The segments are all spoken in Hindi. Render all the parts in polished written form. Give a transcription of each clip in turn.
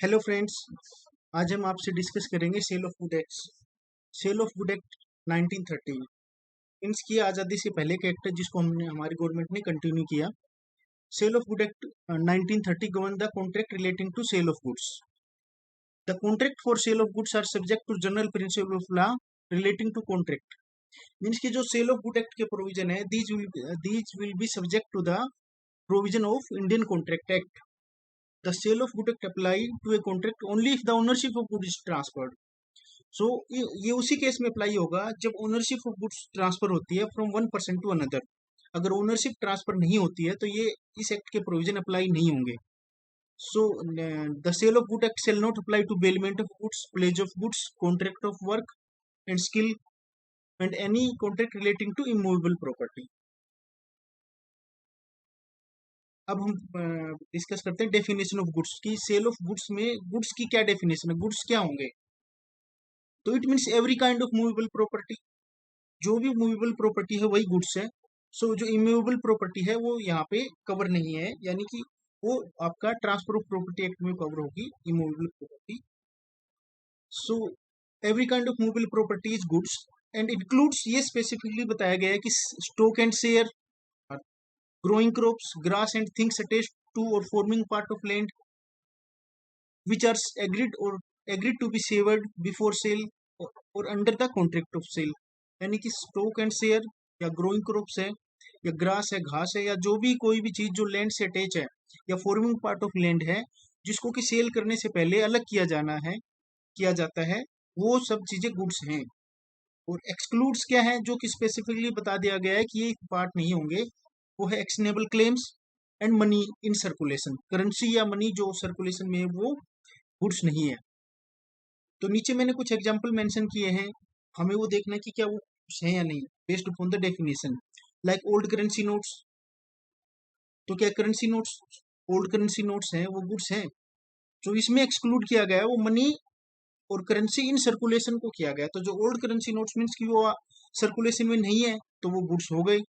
Hello friends. आज हम आपसे डिस्कस करेंगे sale of good acts. Sale of good act 1913 means की आज़ादी से पहले का एक्ट है जिसको हमने हमारी गवर्नमेंट ने कंटिन्यू किया। Sale of good act 1930 govern the contract relating to sale of goods. The contract for sale of goods are subject to general principle of law relating to contract. Means की जो सेल ऑफ गुड एक्ट के प्रोविजन है these will be subject to the provision of Indian contract act. The sale of good act apply to a contract only if the ownership of goods is transferred. So ये उसी केस में अप्लाई होगा जब ओनरशिप ऑफ गुड्स ट्रांसफर होती है from one person to another. अगर ओनरशिप ट्रांसफर नहीं होती है तो ये इस एक्ट के प्रोविजन अप्लाई नहीं होंगे। So the sale of good act shall not apply to bailment of goods, pledge of goods, contract of work and skill and any contract relating to immovable property. अब हम डिस्कस करते हैं डेफिनेशन ऑफ गुड्स की। सेल ऑफ गुड्स में गुड्स की क्या डेफिनेशन है, गुड्स क्या होंगे? तो it means every kind of movable property. जो भी मूवेबल प्रॉपर्टी है वही गुड्स है। सो जो इमूवेबल प्रॉपर्टी है वो यहाँ पे कवर नहीं है, यानी कि वो आपका ट्रांसफर ऑफ प्रॉपर्टी एक्ट में कवर होगी immovable property. So every kind of movable property is goods and includes, ये स्पेसिफिकली बताया गया है कि stock and share, growing crops, grass and things attached to or forming part of land which are agreed to be severed before sale or under the contract of sale। यानी कि स्टॉक एंड शेयर या ग्रोइंग क्रॉप्स है या ग्रास है, घास है, या जो भी कोई भी चीज जो लैंड से अटैच है या फॉर्मिंग पार्ट ऑफ लैंड है जिसको कि सेल करने से पहले अलग किया जाता है, वो सब चीजें गुड्स हैं। और एक्सक्लूड्स क्या है, जो कि स्पेसिफिकली बता दिया गया है कि ये पार्ट नहीं होंगे, वो है actionable claims and money in circulation. Currency या मनी जो सर्कुलेशन में है वो गुड्स नहीं है। तो नीचे मैंने कुछ एग्जांपल मेंशन किए हैं, हमें वो देखना है कि क्या वो गुड्स हैं या नहीं based upon the definition. Like old currency notes, तो क्या currency notes, old currency notes हैं वो गुड्स हैं? जो इसमें एक्सक्लूड किया गया है वो मनी और करेंसी इन सर्कुलेशन को किया गया। तो जो ओल्ड करेंसी नोट्स मीन्स की वो सर्कुलेशन में नहीं है तो वो गुड्स हो गई।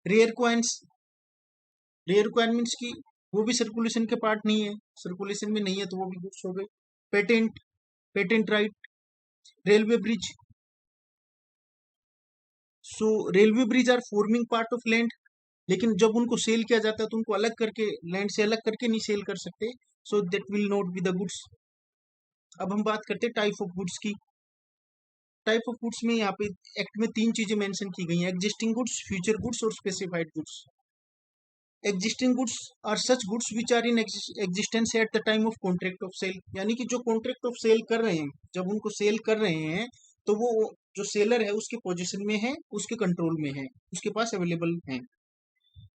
Rare coins, rare coin means की वो भी सर्कुलेशन के पार्ट नहीं है, सर्कुलेशन में नहीं है तो वो भी गुड्स हो गई। Patent, patent right, railway bridge. So railway bridge are forming part of land, लेकिन जब उनको सेल किया जाता है तो उनको अलग करके, लैंड से अलग करके नहीं सेल कर सकते। So that will not be the goods. अब हम बात करते हैं टाइप ऑफ गुड्स की। टाइप ऑफ गुड्स में यहाँ पे एक्ट में तीन चीजें मेंशन की गई हैं, एग्जिस्टिंग गुड्स, फ्यूचर गुड्स और specified goods. Existing goods are such goods which are in existence at the time of contract of sale. यानी कि जो कॉन्ट्रैक्ट ऑफ सेल कर रहे हैं, जब उनको सेल कर रहे हैं तो वो जो सेलर है उसके पोजीशन में है, उसके कंट्रोल में है, उसके पास अवेलेबल है,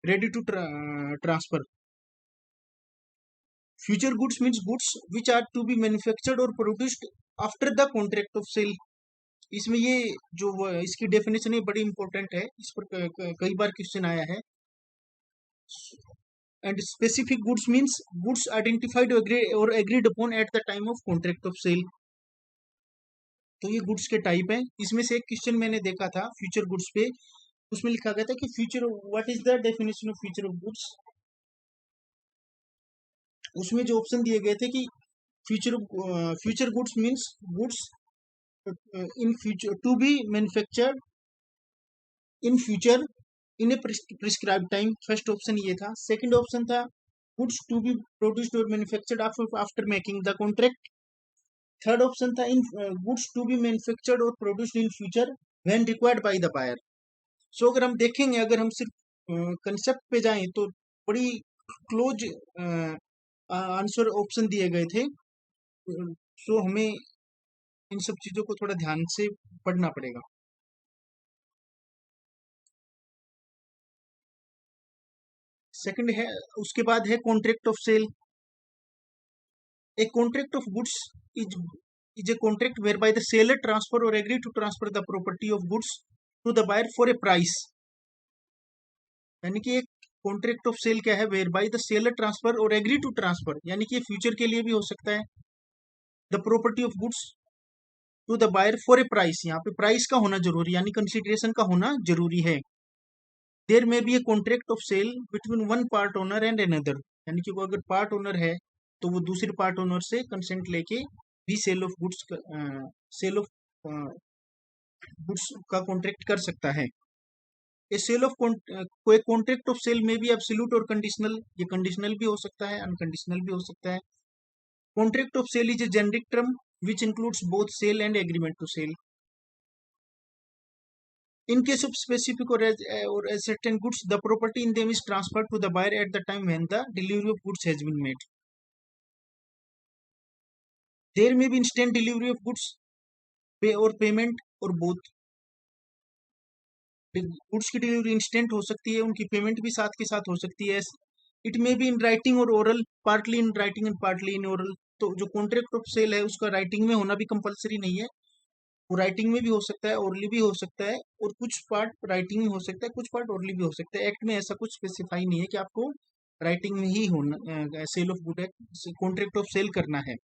ready to transfer. Future goods means goods which are to be manufactured और produced after the contract of sale. इसमें ये जो इसकी डेफिनेशन है बड़ी इंपॉर्टेंट है, इस पर कई बार क्वेश्चन आया है। And specific goods means goods identified और agreed upon at the time of contract of sale. तो ये गुड्स के टाइप हैं। इसमें से एक क्वेश्चन मैंने देखा था फ्यूचर गुड्स पे, उसमें लिखा गया था कि future, what is the definition of future of goods. उसमें जो ऑप्शन दिए गए थे कि future goods means goods in future to be manufactured in future in a prescribe time. First option ये था। सेकंड ऑप्शन था गुड्स टू बी प्रोड्यूस्ड और manufactured after making the contract. Third option था in goods to be manufactured और produced in future when required by the buyer. सो अगर हम देखेंगे, अगर हम सिर्फ कंसेप्ट पे जाएं तो बड़ी क्लोज आंसर ऑप्शन दिए गए थे। सो हमें इन सब चीजों को थोड़ा ध्यान से पढ़ना पड़ेगा। सेकंड है, उसके बाद है contract of sale. A contract of goods is a contract whereby the seller transfer और agree to transfer the property of goods to the buyer for a price. यानी कि एक कॉन्ट्रैक्ट ऑफ सेल क्या है, whereby the seller transfer और एग्री टू ट्रांसफर, यानी कि फ्यूचर के लिए भी हो सकता है, the property of goods to the buyer for a price. यहाँ पे प्राइस का होना जरूरी, यानी कंसिडरेशन का होना जरूरी है। There may be a contract of sale between one part owner and another, यानी कि वो अगर पार्ट ओनर है तो वो दूसरे पार्ट ओनर से कंसेंट लेके भी सेल ऑफ गुड्स का कॉन्ट्रैक्ट कर सकता है। ए सेल ऑफ कोई कॉन्ट्रैक्ट ऑफ सेल में भी एब्सोल्यूट और कंडीशनल, ये कंडीशनल भी हो सकता है, अनकंडीशनल भी हो सकता है। Contract of sale is a generic term which includes both sale and agreement to sale. In case of specific or as certain goods, the property in them is transferred to the buyer at the time when the delivery of goods has been made. There may be instant delivery of goods, pay or payment or both. Goods की डिलीवरी इंस्टेंट हो सकती है, उनकी पेमेंट भी साथ के साथ हो सकती है। It may be in writing और oral, partly in writing and partly in oral. तो जो कॉन्ट्रैक्ट ऑफ सेल है उसका राइटिंग में होना भी कंपलसरी नहीं है, वो राइटिंग में भी हो सकता है, ओरली भी हो सकता है, और कुछ पार्ट राइटिंग में हो सकता है, कुछ पार्ट ओरली भी हो सकता है। एक्ट में ऐसा कुछ स्पेसिफाई नहीं है कि आपको राइटिंग में ही होना sale of good contract of sale करना है।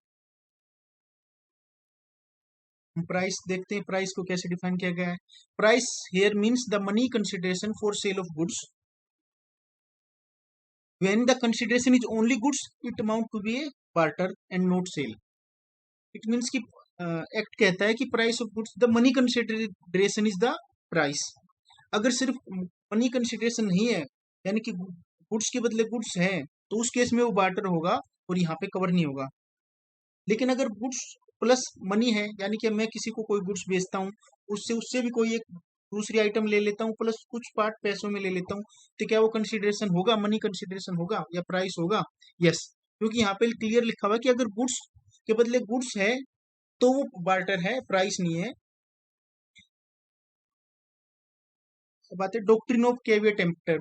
प्राइस देखते हैं, प्राइस को कैसे डिफाइन किया गया है। Price here means the money consideration for sale of goods. When the consideration is only goods it amount to be a barter and not sale. It means कि एक्ट कहता है कि price of goods, the money consideration is the price. अगर सिर्फ मनी कंसिडरेशन नहीं है, यानी कि गुड्स के बदले गुड्स है, तो उस केस में वो बार्टर होगा और यहाँ पे कवर नहीं होगा। लेकिन अगर गुड्स प्लस मनी है, यानी कि मैं किसी को कोई गुड्स बेचता हूँ, उससे उससे भी कोई एक दूसरी आइटम ले लेता हूँ, प्लस कुछ पार्ट पैसों में ले लेता हूँ, तो क्या वो कंसिडरेशन होगा, मनी कंसिडरेशन होगा या प्राइस होगा? यस, क्योंकि यहाँ पे क्लियर लिखा हुआ है कि अगर गुड्स के बदले गुड्स है तो वो बार्टर है, प्राइस नहीं है। बात है doctrine of caveat emptor.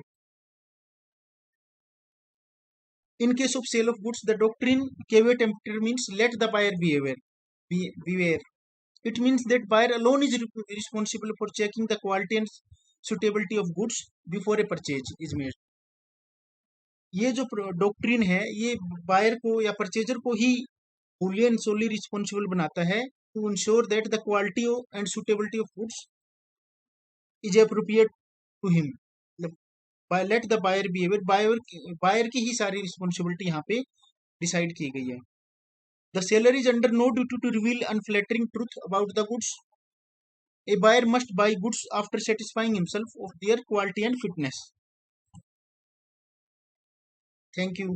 In case of sale of goods, the doctrine caveat emptor means let the buyer beware. It means that buyer alone is responsible for checking the quality and suitability of goods before a purchase is made. ये जो डॉक्ट्रिन है ये बायर को या परचेजर को ही fully and solely responsible बनाता है to ensure that the quality and suitability of goods is appropriate to him. Let the buyer beware, buyer की ही सारी रिस्पॉन्सिबिलिटी यहाँ पे डिसाइड की गई है। The seller is under no duty to reveal unflattering truth about the goods. A buyer must buy goods after satisfying himself of their quality and fitness. Thank you.